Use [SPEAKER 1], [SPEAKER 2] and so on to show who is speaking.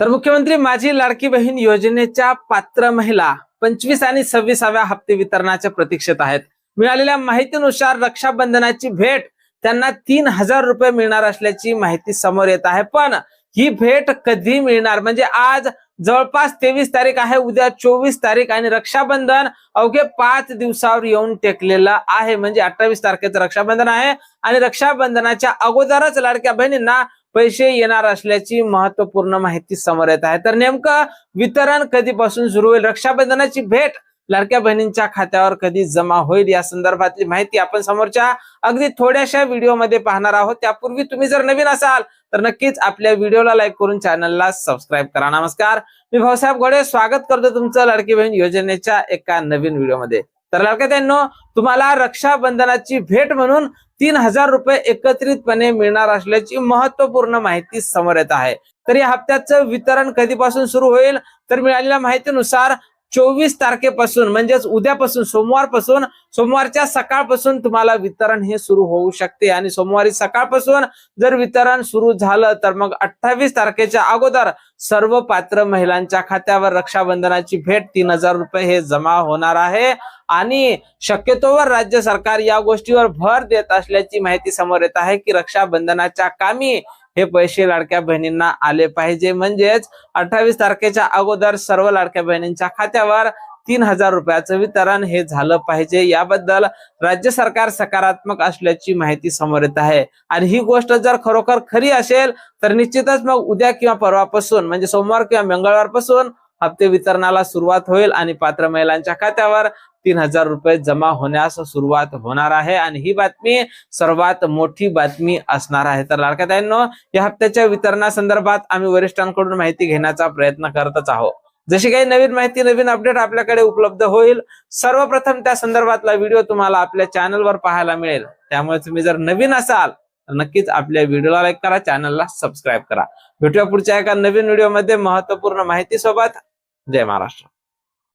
[SPEAKER 1] तर मुख्यमंत्री माझी लाडकी बहीण योजनेच्या पात्र महिला 25 आणि 26व्या हप्ते वितरणाच्या प्रतीक्षेत आहेत. मिळालेल्या माहितीनुसार रक्षाबंधनाची भेट त्यांना 3000 रुपये मिळणार असल्याची माहिती समोर येत आहे. पण ही भेट कधी मिळणार, म्हणजे आज जवळपास 23 तारीख आहे, उद्या 24 तारीख आणि रक्षाबंधन अवघे 5 दिवसावर येऊन टेकलेलं आहे. म्हणजे 28 तारखेचं रक्षाबंधन आहे आणि रक्षाबंधनाच्या अगोदरच लाडक्या बहिणींना पैसे येणार असल्याची महत्वपूर्ण माहिती समोर येत आहे. तर नेमकं वितरण कधीपासून सुरू होईल, रक्षाबंधनाची भेट लाडक्या बहिणींच्या खात्यावर कधी जमा होईल, या संदर्भातली माहिती आपण समोरच्या अगदी थोड्याशा व्हिडिओमध्ये पाहणार आहोत. त्यापूर्वी तुम्ही जर नवीन असाल तर नक्कीच आपल्या व्हिडिओला लाईक करून चॅनलला सबस्क्राईब करा. नमस्कार, मी भाऊसाहेब घोडे स्वागत करतो तुमचं लाडकी बहीण योजनेच्या एका नवीन व्हिडिओमध्ये. तर लाडक्या बहिणींनो, तुम्हाला रक्षाबंधनाची भेट म्हणून 3000 रुपये एकत्रितपणे मिळणार असल्याची महत्वपूर्ण माहिती समोर येत आहे. तर या हप्त्याचं वितरण कधीपासून सुरू होईल, तर मिळालेल्या माहितीनुसार 24 तारखेपासून म्हणजेच उद्यापासून सोमवारपासून, सोमवारच्या सकाळपासून तुम्हाला वितरण हे सुरू होऊ शकते. आणि सोमवारी सकाळपासून जर वितरण सुरू झालं तर मग 28 तारखेच्या अगोदर सर्व पात्र महिलांच्या खात्यावर रक्षाबंधनाची भेट 3000 रुपये हे जमा होणार आहे. आणि शक्यतोवर राज्य सरकार या गोष्टीवर भर देत असल्याची माहिती समोर येत आहे की रक्षाबंधनाच्या कामी हे पैसे लाडक्या बहिणींना आले पाहिजे. म्हणजेच 28 तारखेच्या अगोदर सर्व लाडक्या बहिणींच्या खात्यावर 3000 रुपयाचं वितरण हे झालं पाहिजे. याबद्दल राज्य सरकार सकारात्मक असल्याची माहिती समोर येत आहे. आणि ही गोष्ट जर खरोखर खरी असेल तर निश्चितच मग उद्या किंवा परवापासून म्हणजे सोमवार किंवा मंगळवारपासून हप्ते वितरणाला सुरुवात होईल आणि पात्र महिलांच्या खात्यावर 3000 रुपये जमा होण्यास सुरुवात होणार आहे. आणि ही बातमी सर्वात मोठी बातमी असणार आहे. तर लाडक्या बहिणींनो, या हप्त्याच्या वितरणासंदर्भात आम्ही वरिष्ठांकडून माहिती घेण्याचा प्रयत्न करतच आहोत. जशी काही नवीन माहिती, नवीन अपडेट आपल्याकडे उपलब्ध होईल, सर्वप्रथम त्या संदर्भातला व्हिडिओ तुम्हाला आपल्या चॅनलवर पाहायला मिळेल. त्यामुळे तुम्ही जर नवीन असाल तर नक्कीच आपल्या व्हिडिओला लाईक करा, चॅनलला सबस्क्राईब करा. भेटूया पुढच्या एका नवीन व्हिडिओमध्ये महत्वपूर्ण माहिती सोबत. जय महाराष्ट्र.